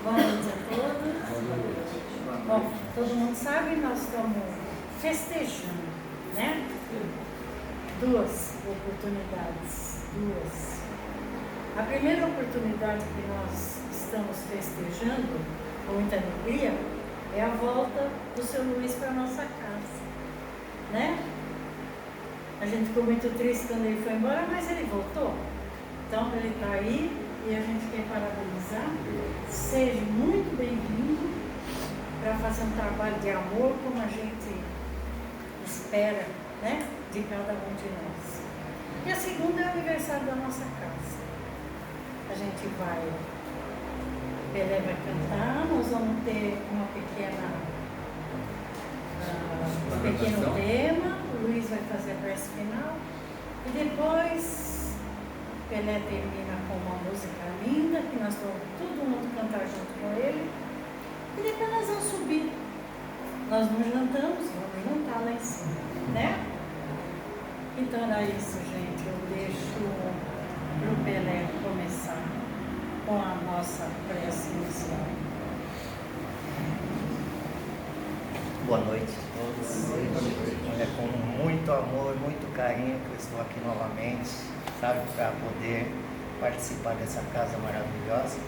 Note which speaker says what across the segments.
Speaker 1: Boa noite a todos. Bom, todo mundo sabe, nós estamos festejando, né? Duas oportunidades. A primeira oportunidade que nós estamos festejando com muita alegria é a volta do seu Luiz para a nossa casa, né? A gente ficou muito triste quando ele foi embora, mas ele voltou. Então ele está aí e a gente quer parabenizar. Seja muito bem-vindo para fazer um trabalho de amor como a gente espera, né? De cada um de nós. E a segunda é o aniversário da nossa casa. A gente vai, Pelé vai cantar, nós vamos ter um pequeno tema, o Luiz vai fazer a prece final e depois Pelé termina com uma música linda, que nós vamos todo mundo cantar junto com ele, e depois nós vamos subir. Nós não jantamos, vamos jantar lá em cima, né? Então era isso, gente. Eu deixo para o Pelé começar com a nossa prece inicial.
Speaker 2: Boa noite a todos. É com muito amor, muito carinho que eu estou aqui novamente, sabe, para poder participar dessa casa maravilhosa.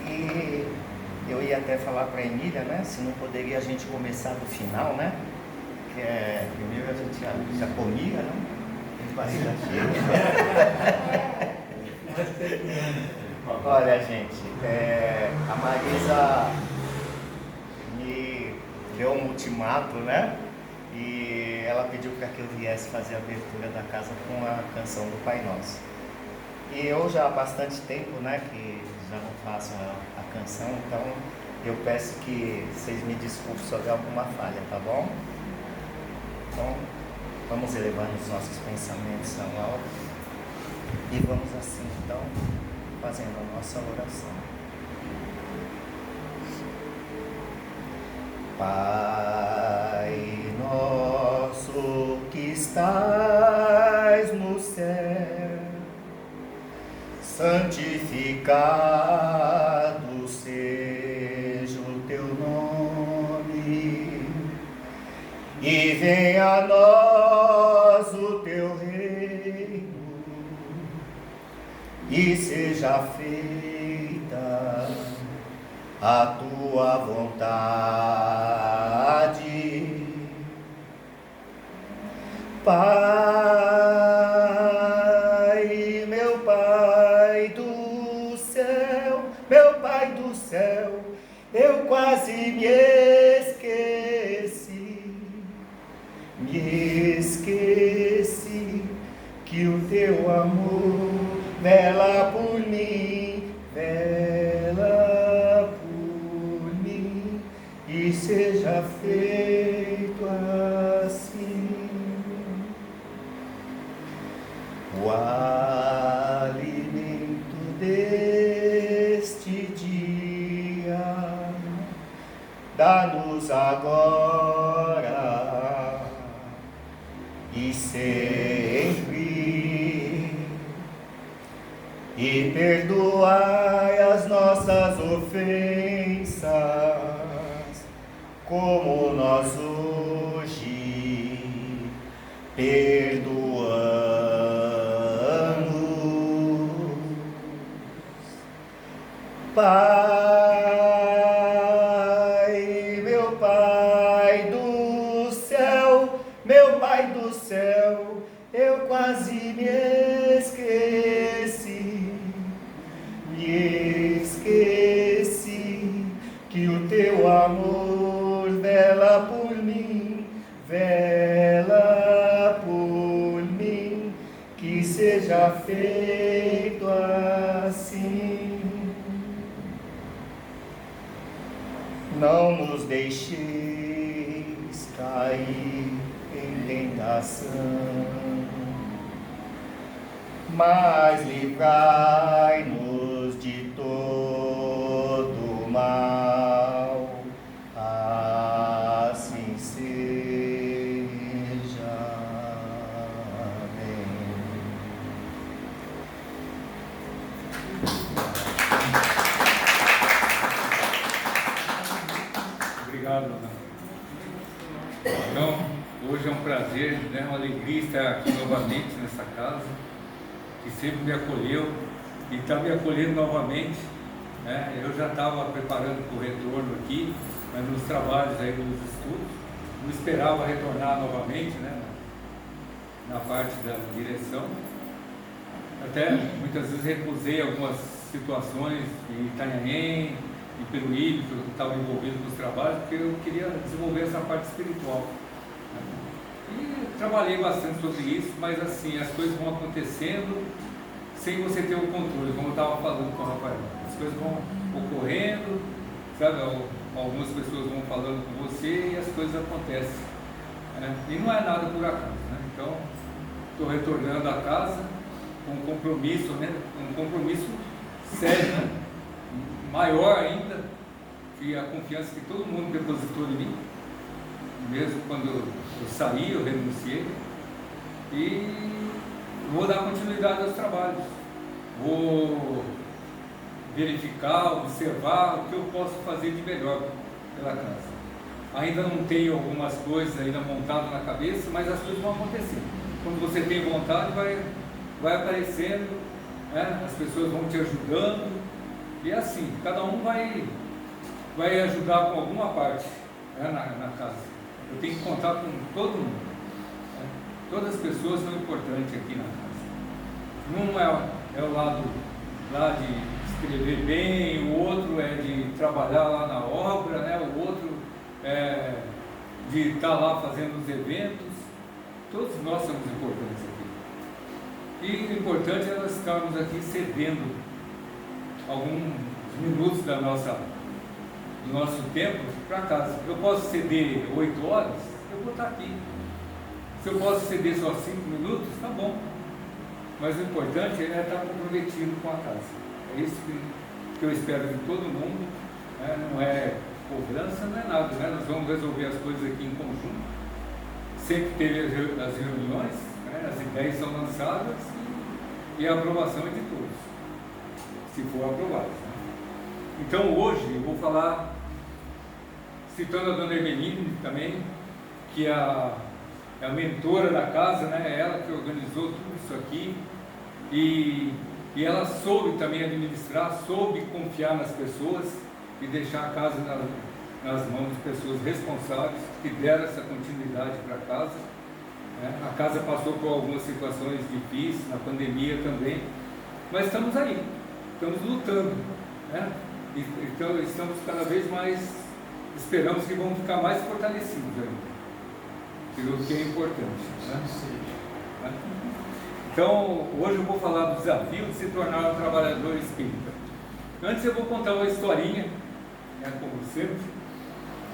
Speaker 2: E eu ia até falar para a Emília, né, se não poderia a gente começar do final, né? Que é, primeiro a gente já comia, né? Barriga cheia. Olha, gente, a Marisa me deu um ultimato, né? E ela pediu para que eu viesse fazer a abertura da casa com a canção do Pai Nosso. E eu já há bastante tempo, né, que já não faço a canção, então eu peço que vocês me desculpem sobre alguma falha, tá bom? Então, vamos elevando os nossos pensamentos ao alto e vamos assim, então, fazendo a nossa oração. Pai nosso que estás no céu, santificado seja o teu nome, e venha a nós o teu reino, e seja feita a tua vontade. Pai, meu Pai do céu, meu Pai do céu, eu quase me esqueci que o teu amor vela por mim, e seja feito assim o alimento deste dia. Dá-nos agora e sempre, e perdoai as nossas ofensas, como nós hoje perdoamos. Pai, meu Pai do céu, meu Pai do céu, eu quase me esqueci que o teu amor vela por mim, que seja feito assim. Não nos deixeis cair em tentação, mas livrai-nos de todo mal. Assim seja. Amém.
Speaker 3: Obrigado, Ana. Então, hoje é um prazer, né, uma alegria estar aqui novamente nessa casa, que sempre me acolheu e está me acolhendo novamente. Né? Eu já estava preparando para o retorno aqui, mas nos trabalhos aí dos estudos, não esperava retornar novamente, né, na parte da direção. Até muitas vezes recusei algumas situações em Itanhaém, em Peruíbe, que eu estava envolvido nos trabalhos, porque eu queria desenvolver essa parte espiritual. E trabalhei bastante sobre isso, mas assim, as coisas vão acontecendo sem você ter o controle, como eu estava falando com o Rafael. As coisas vão ocorrendo, sabe? Algumas pessoas vão falando com você e as coisas acontecem. Né? E não é nada por acaso. Né? Então, estou retornando à casa com um compromisso, né? Um compromisso sério, né? Maior ainda que a confiança que todo mundo depositou em mim. Mesmo quando eu saí, eu renunciei. E vou dar continuidade aos trabalhos. Vou verificar, observar o que eu posso fazer de melhor pela casa. Ainda não tenho algumas coisas ainda montadas na cabeça, mas as coisas vão acontecer. Quando você tem vontade, vai aparecendo, né? As pessoas vão te ajudando, e assim, cada um vai ajudar com alguma parte, né, na casa. Eu tenho que contar com todo mundo. Né? Todas as pessoas são importantes aqui na casa. Um é o lado lá de escrever bem, o outro é de trabalhar lá na obra, né? O outro é de estar lá fazendo os eventos. Todos nós somos importantes aqui. E o importante é nós estarmos aqui cedendo alguns minutos do nosso tempo para casa. Eu posso ceder 8 horas, eu vou estar aqui. Se eu posso ceder só 5 minutos, tá bom. Mas o importante é estar comprometido com a casa. É isso que eu espero de todo mundo. Né? Não é cobrança, não é nada. Né? Nós vamos resolver as coisas aqui em conjunto. Sempre teve as reuniões, né? As ideias são lançadas e a aprovação é de todos, se for aprovado. Né? Então hoje eu vou falar, citando a dona Hermeline também, que é a mentora da casa, né? É ela que organizou tudo isso aqui, e ela soube também administrar, soube confiar nas pessoas e deixar a casa nas mãos de pessoas responsáveis que deram essa continuidade para a casa. Né? A casa passou por algumas situações difíceis, na pandemia também, mas estamos aí, estamos lutando. Né? Então estamos cada vez mais, esperamos que vamos ficar mais fortalecidos ainda, o que é importante. Né? Então, hoje eu vou falar do desafio de se tornar um trabalhador espírita. Antes eu vou contar uma historinha, né, como sempre.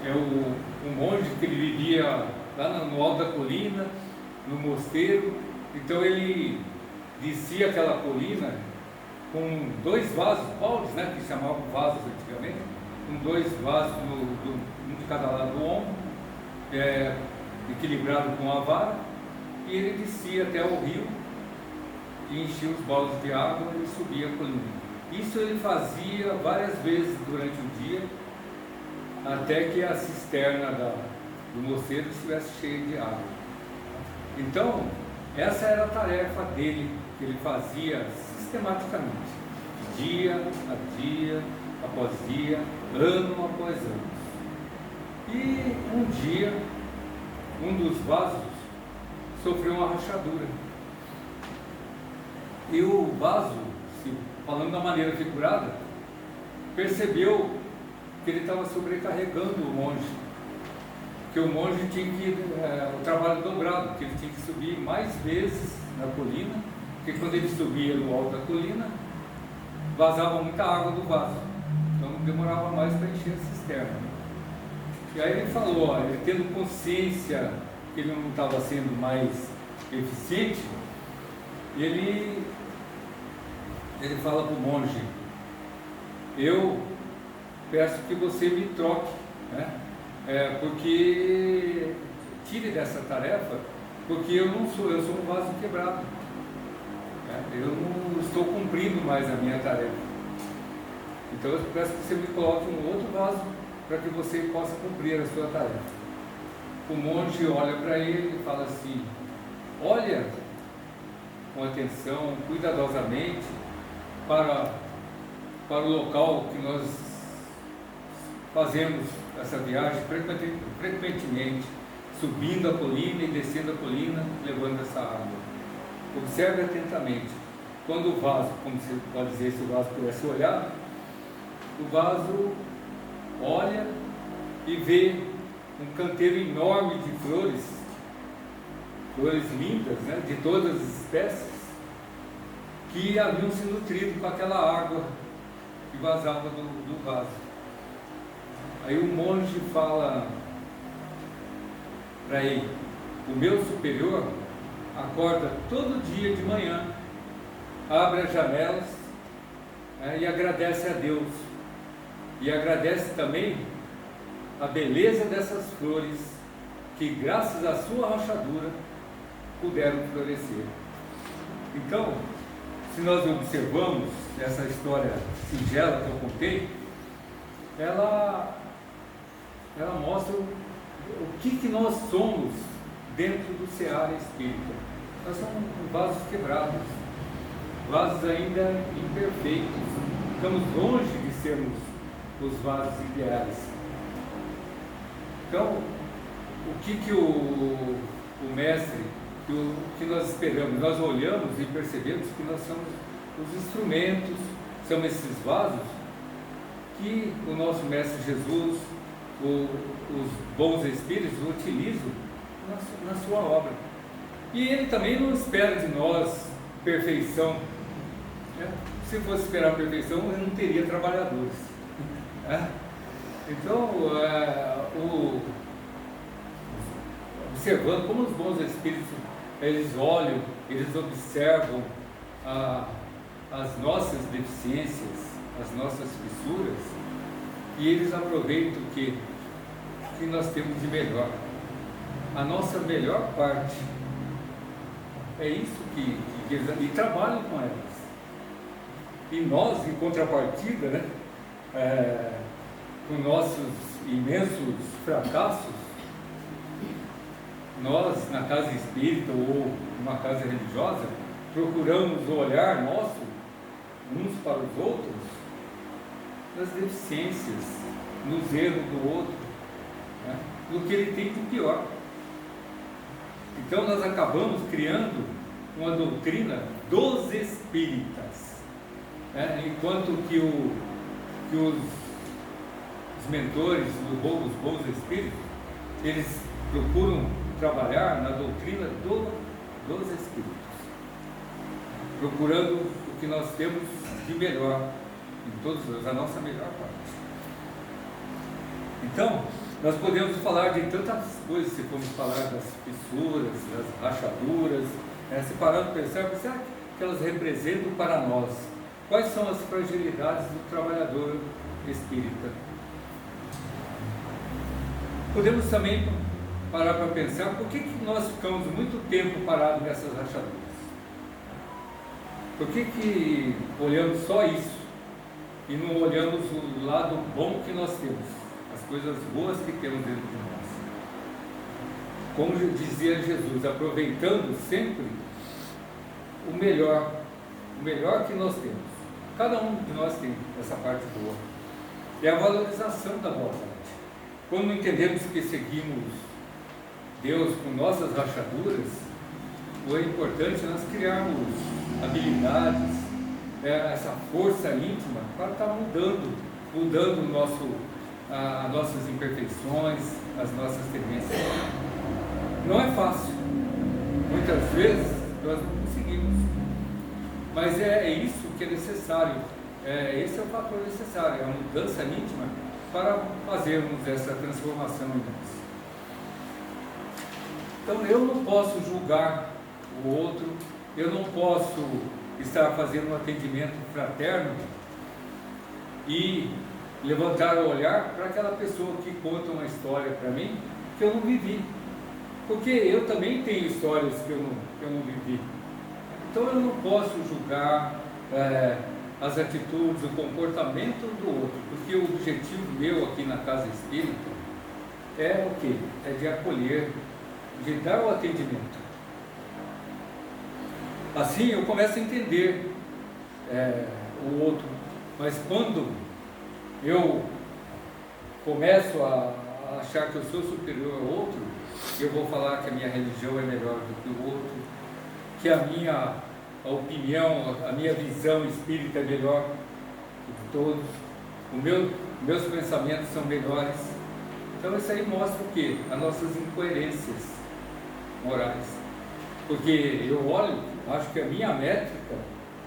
Speaker 3: É um monge que ele vivia lá no alto da colina, no mosteiro. Então ele descia aquela colina com 2 vasos, baldes, né, que chamavam vasos antigamente, com 2 vasos, um de cada lado do ombro, equilibrado com a vara, e ele descia até o rio e enchia os baldes de água e subia a colina. Isso ele fazia várias vezes durante o dia, até que a cisterna do mosteiro estivesse cheia de água. Então, essa era a tarefa dele, que ele fazia sistematicamente, dia a dia, após dia, ano após ano. E um dia, um dos vasos sofreu uma rachadura. E o vaso, falando da maneira figurada, percebeu que ele estava sobrecarregando o monge, que o monge tinha que o trabalho dobrado, que ele tinha que subir mais vezes na colina, porque quando ele subia no alto da colina, vazava muita água do vaso, então demorava mais para encher a cisterna. E aí ele falou, ele tendo consciência que ele não estava sendo mais eficiente, ele fala para o monge: eu peço que você me troque, né? Porque tire dessa tarefa, porque eu sou um vaso quebrado, né? Eu não estou cumprindo mais a minha tarefa. Então eu peço que você me coloque um outro vaso para que você possa cumprir a sua tarefa. O monge olha para ele e fala assim: olha com atenção, cuidadosamente, para o local que nós fazemos essa viagem frequentemente, subindo a colina e descendo a colina, levando essa água. Observe atentamente. Quando o vaso, como se pode dizer, se o vaso pudesse olhar, o vaso olha e vê um canteiro enorme de flores lindas, né, de todas as espécies, que haviam se nutrido com aquela água que vazava do vaso. Aí o monge fala para ele: o meu superior acorda todo dia de manhã, abre as janelas, e agradece a Deus, e agradece também a beleza dessas flores que, graças à sua rachadura, puderam florescer. Então, se nós observamos essa história singela que eu contei, ela mostra o que nós somos dentro do seara espírita. Nós somos vasos quebrados, vasos ainda imperfeitos. Estamos longe de sermos os vasos ideais. Então, o que o mestre, o que nós esperamos? Nós olhamos e percebemos que nós somos os instrumentos, são esses vasos que o nosso mestre Jesus, os bons espíritos utilizam na sua obra. E ele também não espera de nós perfeição, né? Se fosse esperar perfeição, ele não teria trabalhadores, né? Então, observando como os bons espíritos, eles olham, eles observam as nossas deficiências, as nossas fissuras, e eles aproveitam o que nós temos de melhor, a nossa melhor parte. É isso que eles, e trabalham com elas. E nós, em contrapartida, né, com nossos imensos fracassos, nós, na casa espírita ou numa casa religiosa, procuramos o olhar nosso, uns para os outros, nas deficiências, nos erros do outro, né, no que ele tem de pior. Então nós acabamos criando uma doutrina dos espíritas, né, enquanto que os mentores, os bons espíritos, eles procuram trabalhar na doutrina dos espíritos, procurando o que nós temos de melhor em todos, a nossa melhor parte. Então, nós podemos falar de tantas coisas, se formos falar das fissuras, das rachaduras, se parar de pensar que elas representam para nós. Quais são as fragilidades do trabalhador espírita? Podemos também parar para pensar por que nós ficamos muito tempo parados nessas rachaduras. Por que olhamos só isso e não olhamos o lado bom que nós temos, as coisas boas que temos dentro de nós? Como dizia Jesus, aproveitando sempre o melhor que nós temos. Cada um de nós tem essa parte boa. É a valorização da boa parte. Quando entendemos que seguimos Deus com nossas rachaduras, é importante nós criarmos habilidades, essa força íntima para estar mudando as nossas imperfeições, as nossas tendências. Não é fácil, muitas vezes nós não conseguimos, mas é isso que é necessário, esse é o fator necessário, é a mudança íntima para fazermos essa transformação em nós. Então eu não posso julgar o outro, eu não posso estar fazendo um atendimento fraterno e levantar o olhar para aquela pessoa que conta uma história para mim que eu não vivi, porque eu também tenho histórias que eu não vivi. Então eu não posso julgar as atitudes, o comportamento do outro, porque porque o objetivo meu aqui na Casa Espírita é o quê? É de acolher, de dar o atendimento. Assim eu começo a entender o outro, mas quando eu começo a achar que eu sou superior ao outro, eu vou falar que a minha religião é melhor do que o outro, que a minha opinião, a minha visão espírita é melhor do que todos, meus pensamentos são melhores. Então isso aí mostra o quê? As nossas incoerências morais. Porque eu olho, acho que a minha métrica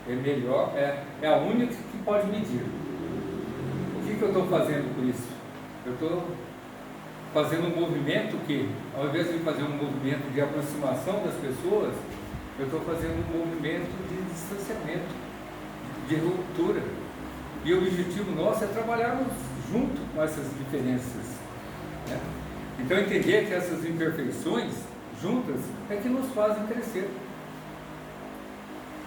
Speaker 3: é melhor, é a única que pode medir. O que eu estou fazendo por isso? Eu estou fazendo um movimento que, ao invés de fazer um movimento de aproximação das pessoas, eu estou fazendo um movimento de distanciamento, de ruptura. E o objetivo nosso é trabalharmos junto com essas diferenças, né? Então entender que essas imperfeições juntas é que nos fazem crescer.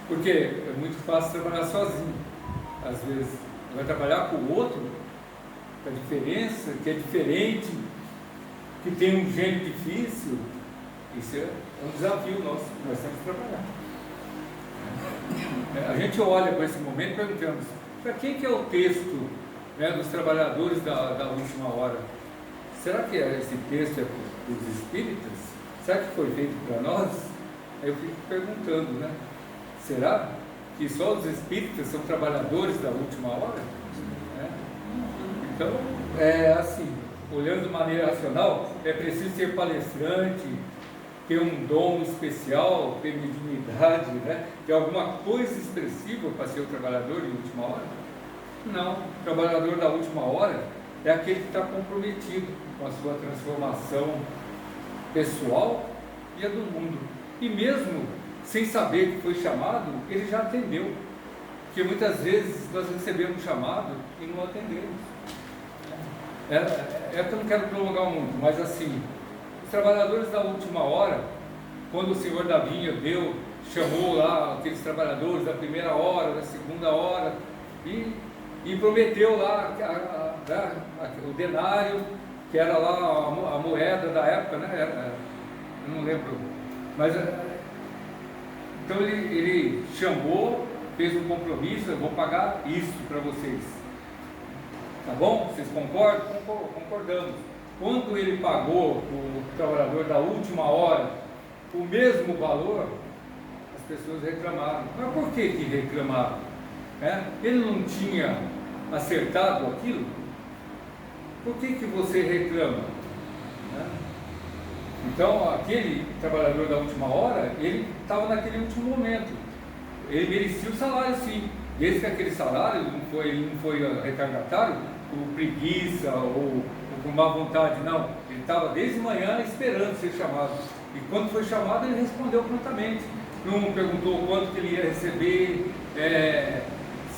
Speaker 3: Porque é muito fácil trabalhar sozinho. Às vezes vai trabalhar com o outro, com a diferença, que é diferente, que tem um gênio difícil. Isso é um desafio nosso, que nós temos que trabalhar. A gente olha para esse momento e perguntamos, para quem que é o texto, né, dos trabalhadores da última hora? Será que esse texto é para os espíritas? Será que foi feito para nós? Aí eu fico perguntando, né? Será que só os espíritas são trabalhadores da última hora? Então, assim, olhando de maneira racional, é preciso ser palestrante, ter um dom especial, ter mediunidade, né? Ter alguma coisa expressiva para ser o trabalhador de última hora? Não, o trabalhador da última hora é aquele que está comprometido com a sua transformação pessoal e a do mundo. E mesmo sem saber que foi chamado, ele já atendeu. Porque muitas vezes nós recebemos chamado e não atendemos. É que eu não quero prolongar muito, mas assim, os trabalhadores da última hora, quando o senhor da vinha chamou lá aqueles trabalhadores da primeira hora, da segunda hora, e prometeu lá o denário, que era lá a moeda da época, né? Eu não lembro, mas então ele chamou, fez um compromisso, eu vou pagar isso para vocês. Tá bom? Vocês concordam? Concordamos. Quando ele pagou o trabalhador da última hora o mesmo valor, as pessoas reclamaram. Mas por que reclamaram? Ele não tinha acertado aquilo? Por que você reclama? Então, aquele trabalhador da última hora, ele estava naquele último momento. Ele merecia o salário, sim. Desde que aquele salário ele não foi retardatário, por preguiça ou por má vontade, não. Ele estava desde manhã esperando ser chamado. E quando foi chamado, ele respondeu prontamente. Não perguntou quanto que ele ia receber,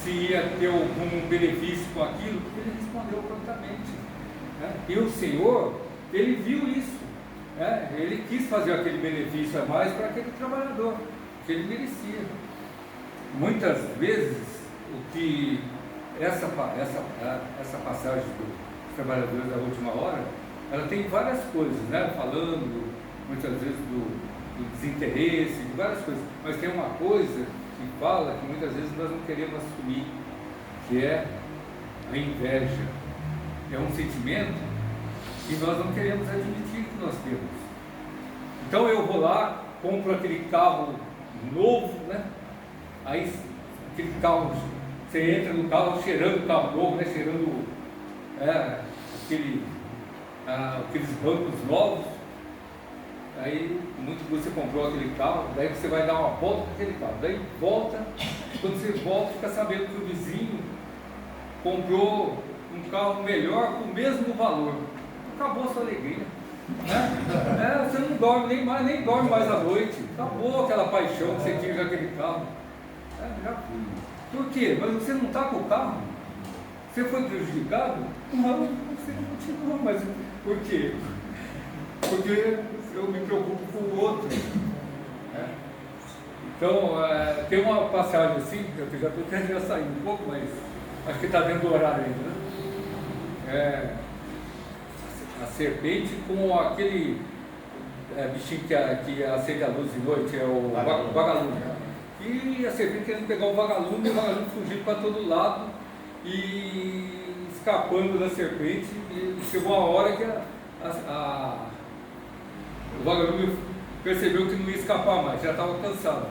Speaker 3: se ia ter algum benefício com aquilo, ele respondeu prontamente. E o Senhor, ele viu isso. Ele quis fazer aquele benefício a mais para aquele trabalhador, que ele merecia. Muitas vezes, o que essa passagem dos trabalhadores da última hora, ela tem várias coisas, né? Falando muitas vezes do desinteresse, de várias coisas, mas tem uma coisa que fala que muitas vezes nós não queremos assumir, que é a inveja. É um sentimento que nós não queremos admitir que nós temos. Então eu vou lá, compro aquele carro novo, né? Aí aquele carro, você entra no carro cheirando o carro novo, né? Cheirando aqueles bancos novos. Aí muito que você comprou aquele carro, daí você vai dar uma volta com aquele carro, daí volta, quando você volta fica sabendo que o vizinho comprou um carro melhor com o mesmo valor. Acabou a sua alegria, né? Você não dorme nem dorme mais à noite. Acabou aquela paixão que você tinha com aquele carro. Já fui. Por quê? Mas você não está com o carro? Você foi prejudicado? Não, você continua, mas por quê? Porque eu me preocupo com o outro. Então, tem uma passagem assim, eu já estou querendo sair um pouco, mas acho que está dentro do horário ainda, né? a serpente com aquele bichinho que acende a luz de noite, é o vagalume. E a serpente querendo pegar o vagalume fugindo para todo lado e escapando da serpente. E chegou a hora que o vagalume percebeu que não ia escapar mais, já estava cansado.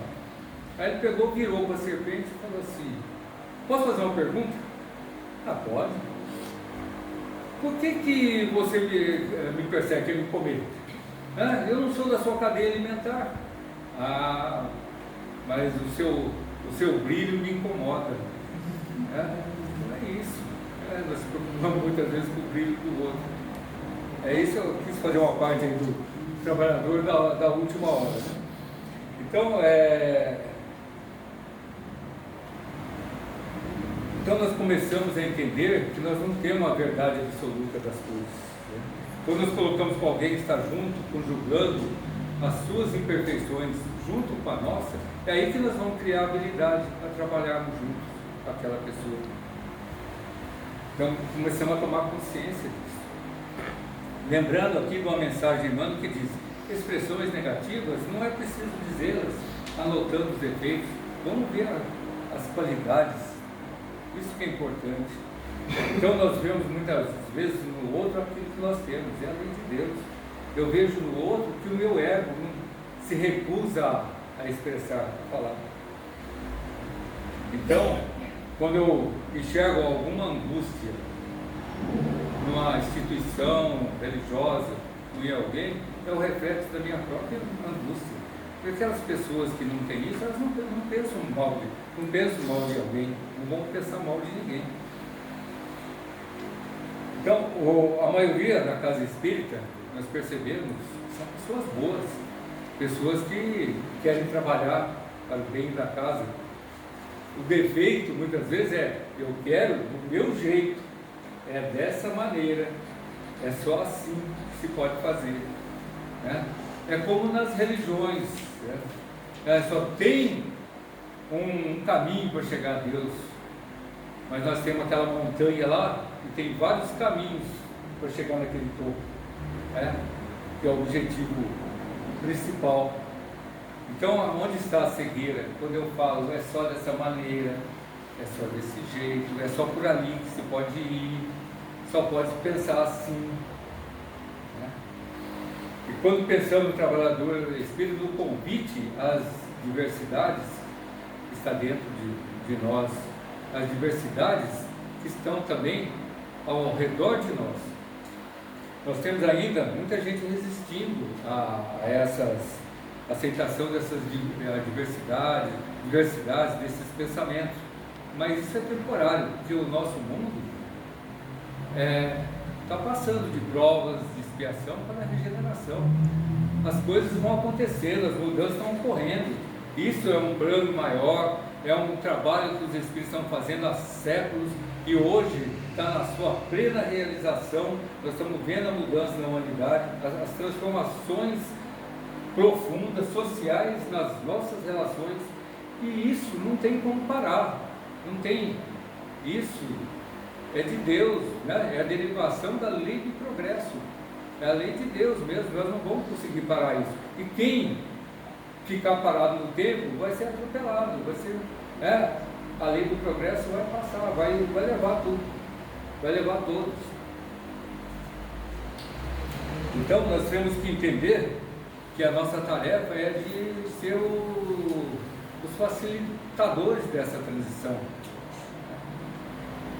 Speaker 3: Aí ele pegou, virou para a serpente e falou assim: posso fazer uma pergunta? Ah, pode. Por que você me persegue, quer me comer? Eu não sou da sua cadeia alimentar. Ah, mas o seu brilho me incomoda. Não é isso. Nós se preocupamos muitas vezes com o brilho do outro. É isso, eu quis fazer uma parte aí do trabalhador da última hora. Então nós começamos a entender que nós não temos a verdade absoluta das coisas. Quando nós colocamos com alguém que está junto, conjugando as suas imperfeições junto com a nossa, é aí que nós vamos criar habilidade para trabalharmos juntos com aquela pessoa. Então começamos a tomar consciência disso. Lembrando aqui de uma mensagem de Emmanuel que diz: expressões negativas não é preciso dizê-las anotando os defeitos, vamos ver as qualidades, isso que é importante. Então nós vemos muitas vezes no outro aquilo que nós temos, é a lei de Deus. Eu vejo no outro que o meu ego não se recusa a expressar, a falar. Então, quando eu enxergo alguma angústia numa instituição religiosa, em alguém, é o reflexo da minha própria angústia. Porque aquelas pessoas que não têm isso, elas não pensam mal de alguém, não vão pensar mal de ninguém. Então, a maioria da casa espírita, nós percebemos, são pessoas boas, pessoas que querem trabalhar para o bem da casa. O defeito, muitas vezes, eu quero do meu jeito, é dessa maneira, é só assim que se pode fazer. Né? É como nas religiões, né? Só tem um caminho para chegar a Deus, mas nós temos aquela montanha lá e tem vários caminhos para chegar naquele topo, né? Que é o objetivo principal. Então, onde está a cegueira? Quando eu falo é só dessa maneira, é só desse jeito, é só por ali que se pode ir, só pode pensar assim. Né? E quando pensamos no trabalhador espírita, no convite às diversidades que está dentro de nós, as diversidades que estão também ao redor de nós. Nós temos ainda muita gente resistindo a essas aceitação dessas diversidades desses pensamentos, mas isso é temporário, porque o nosso mundo está passando de provas de expiação para a regeneração. As coisas vão acontecendo, as mudanças estão ocorrendo. Isso é um plano maior, é um trabalho que os Espíritos estão fazendo há séculos e hoje está na sua plena realização. Nós estamos vendo a mudança na humanidade, as transformações profundas, sociais nas nossas relações, e isso não tem como parar, não tem. Isso é de Deus, né? É a derivação da lei de progresso, é a lei de Deus mesmo, nós não vamos conseguir parar isso. E quem ficar parado no tempo vai ser atropelado, vai ser, a lei do progresso vai passar, vai levar tudo, vai levar todos. Então nós temos que entender que a nossa tarefa é de ser os facilitadores dessa transição,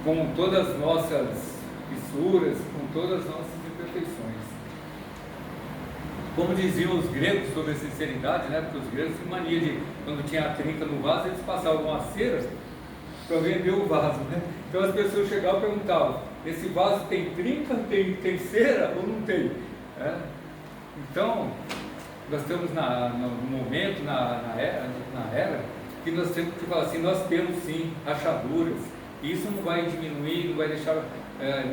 Speaker 3: com todas as nossas fissuras, com todas as nossas imperfeições. Como diziam os gregos sobre a sinceridade, né? Porque os gregos tinham mania de, quando tinha a trinca no vaso, eles passavam uma cera para vender o vaso, né? Então as pessoas chegavam e perguntavam: esse vaso tem trinca, tem cera ou não tem? Então, nós estamos no momento, na era, que nós temos que falar assim: nós temos sim rachaduras, e isso não vai diminuir, não vai deixar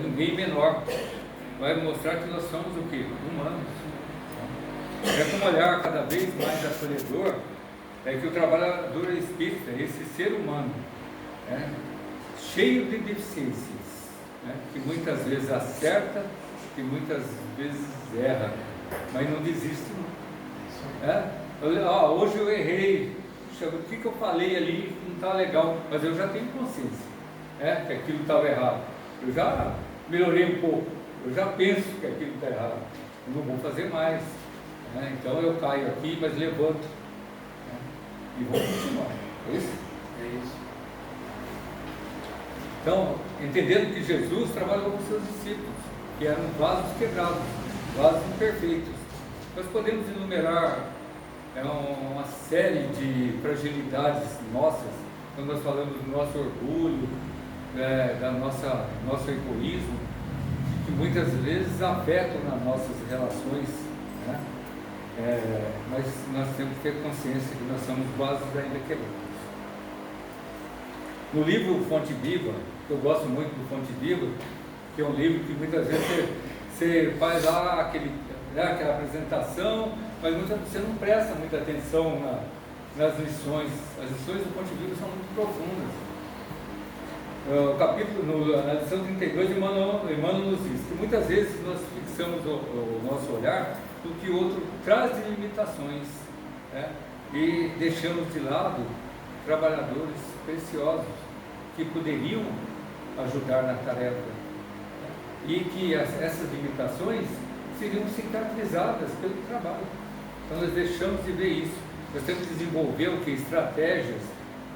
Speaker 3: ninguém menor, vai mostrar que nós somos o quê? Humanos. É com um olhar cada vez mais acolhedor, que o trabalhador espírita, esse ser humano, cheio de deficiências, né? Que muitas vezes acerta e muitas vezes erra, mas não desiste não. Hoje eu errei, puxa, o que eu falei ali não está legal, mas eu já tenho consciência, que aquilo estava errado, eu já melhorei um pouco, eu já penso que aquilo está errado, eu não vou fazer mais, então eu caio aqui, mas levanto, e vou continuar. É isso?
Speaker 2: É isso.
Speaker 3: Então, entendendo que Jesus trabalhou com seus discípulos, que eram vasos quebrados, vasos imperfeitos, nós podemos enumerar uma série de fragilidades nossas, quando nós falamos do nosso orgulho, da nosso egoísmo, que muitas vezes afetam nas nossas relações, né? Mas nós temos que ter consciência que nós somos vasos ainda quebrados. No livro Fonte Viva, eu gosto muito do Fonte Viva, que é um livro que muitas vezes você faz lá aquela apresentação, mas você não presta muita atenção nas lições. As lições do Fonte Viva são muito profundas. Na lição 32, Emmanuel nos diz que muitas vezes nós fixamos o nosso olhar no que o outro traz de limitações, e deixamos de lado trabalhadores preciosos que poderiam ajudar na tarefa, e que essas limitações seriam cicatrizadas pelo trabalho. Então nós deixamos de ver isso. Nós temos que desenvolver estratégias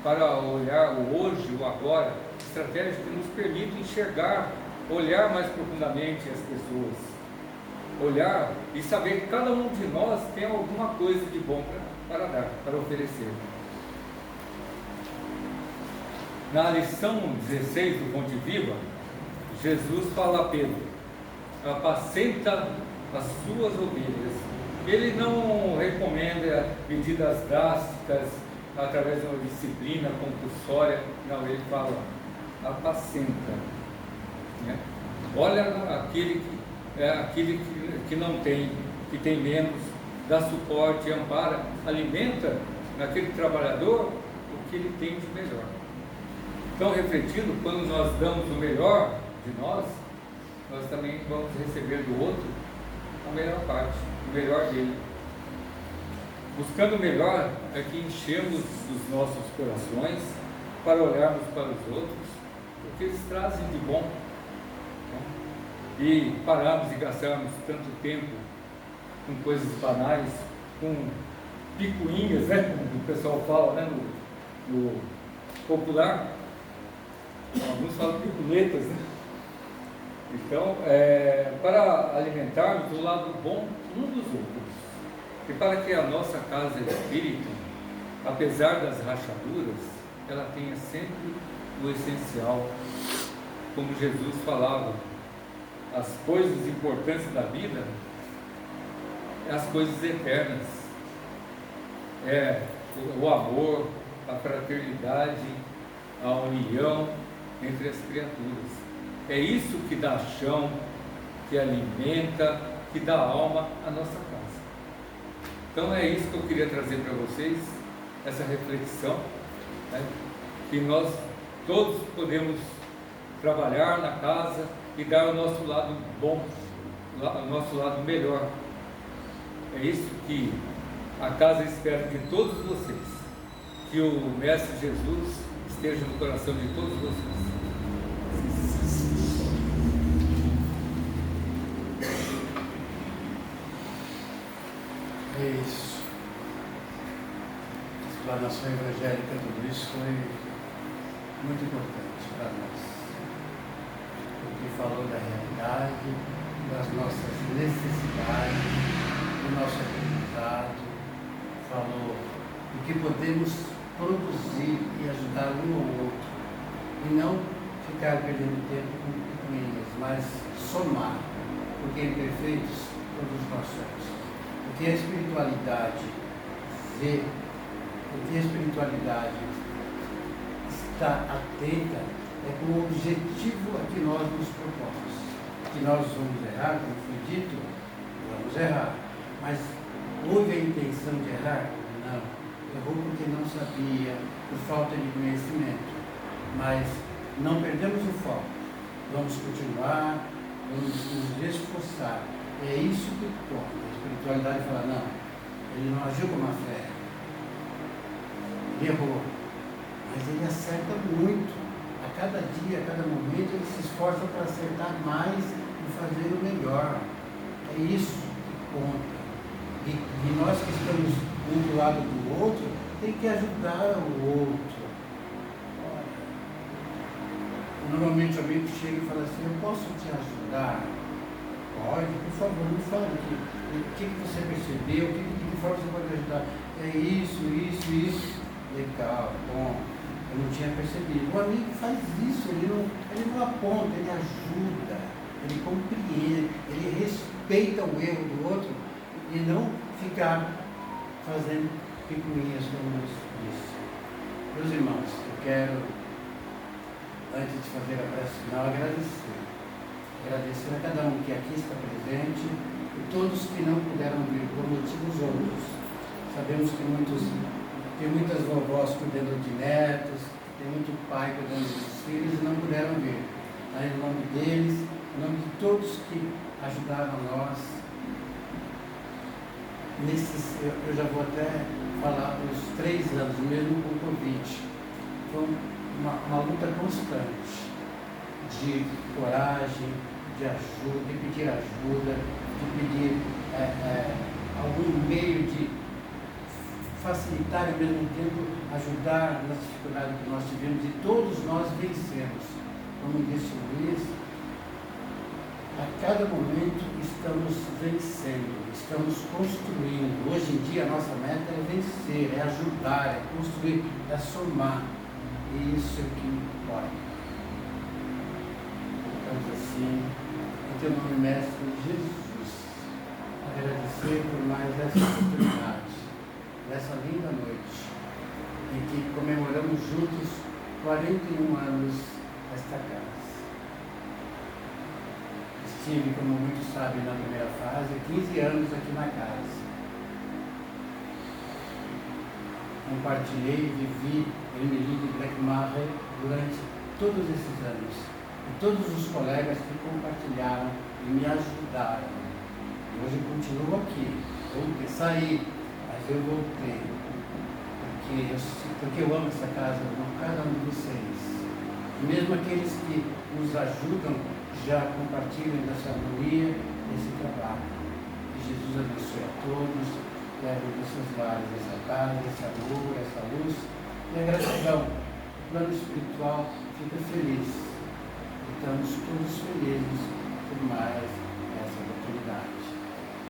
Speaker 3: para olhar o hoje, o agora, estratégias que nos permitem enxergar, olhar mais profundamente as pessoas, olhar e saber que cada um de nós tem alguma coisa de bom para dar, para oferecer. Na lição 16 do Fonte Viva, Jesus fala a Pedro: apacenta as suas ovelhas. Ele não recomenda medidas drásticas através de uma disciplina compulsória, não, ele fala: apacenta, né? Olha aquele que não tem, que tem menos, dá suporte, ampara, alimenta naquele trabalhador o que ele tem de melhor. Então, refletindo, quando nós damos o melhor de nós também vamos receber do outro a melhor parte, o melhor dele. Buscando o melhor é que enchemos os nossos corações para olharmos para os outros, porque eles trazem de bom, né? E pararmos de gastarmos tanto tempo com coisas banais, com picuinhas, né? Como o pessoal fala, né? No popular, alguns falam piculetas, né? Então, para alimentarmos o lado bom um dos outros, e para que a nossa casa espírita, apesar das rachaduras, ela tenha sempre o essencial. Como Jesus falava, as coisas importantes da vida, as coisas eternas, o amor, a fraternidade, a união entre as criaturas. É isso que dá chão, que alimenta, que dá alma à nossa casa. Então é isso que eu queria trazer para vocês, essa reflexão, né? Que nós todos podemos trabalhar na casa e dar o nosso lado bom, o nosso lado melhor. É isso que a casa espera de todos vocês, que o Mestre Jesus esteja no coração de todos vocês.
Speaker 4: É isso. A explanação evangélica, tudo isso foi muito importante para nós. Porque falou da realidade, das nossas necessidades, do nosso aprendizado, falou do que podemos produzir e ajudar um ao outro, e não ficar perdendo tempo com picuinhas, mas somar, porque imperfeitos todos nós somos. O que a espiritualidade vê, o que a espiritualidade está atenta é com o objetivo a que nós nos propomos. Que nós vamos errar, como foi dito, vamos errar. Mas houve a intenção de errar? Não. Errou porque não sabia, por falta de conhecimento. Mas não perdemos o foco. vamos continuar, vamos nos esforçar. É isso que conta. A espiritualidade fala, não, ele não agiu com a fé, ele errou, mas ele acerta muito. A cada dia, a cada momento, ele se esforça para acertar mais e fazer o melhor. É isso que conta. E nós que estamos um do lado do outro, tem que ajudar o outro. Olha, normalmente alguém que chega e fala assim, eu posso te ajudar? Pode, por favor, me fale o que você percebeu, de que forma você pode ajudar. É isso. Legal, bom. Eu não tinha percebido. O amigo faz isso, ele não aponta, ele ajuda, ele compreende, ele respeita o erro do outro e não ficar fazendo picuinhas como nós disse. Meus irmãos, eu quero, antes de fazer a prece final, agradecer a cada um que aqui está presente e todos que não puderam vir por motivos outros. Sabemos que tem muitas vovós cuidando de netos, tem muito pai cuidando dos filhos e não puderam vir. Em nome deles, em nome de todos que ajudaram nós, eu já vou até falar dos 3 anos, mesmo com o Covid. Foi uma luta constante de coragem, de ajuda, de pedir ajuda, de pedir algum meio de facilitar e ao mesmo tempo ajudar nas dificuldades que nós tivemos e todos nós vencemos. Como disse o Luiz, a cada momento estamos vencendo, estamos construindo. Hoje em dia a nossa meta é vencer, é ajudar, é construir, é somar. E isso é o que importa. Estamos assim, em teu nome, Mestre Jesus, agradecer por mais essa oportunidade, nessa linda noite, em que comemoramos juntos 41 anos nesta casa. Estive, como muitos sabem, na primeira fase, 15 anos aqui na casa. Compartilhei, vivi Emily de Blackmar durante todos esses anos. E todos os colegas que compartilharam e me ajudaram. E hoje eu continuo aqui. Eu saí, mas eu voltei. Porque eu amo essa casa, eu amo cada um de vocês. E mesmo aqueles que nos ajudam, já compartilhem dessa harmonia, desse trabalho. Que Jesus abençoe a todos, leve dos seus lares essa paz, esse amor, essa luz e a gratidão. O plano espiritual fica feliz. Estamos todos felizes por mais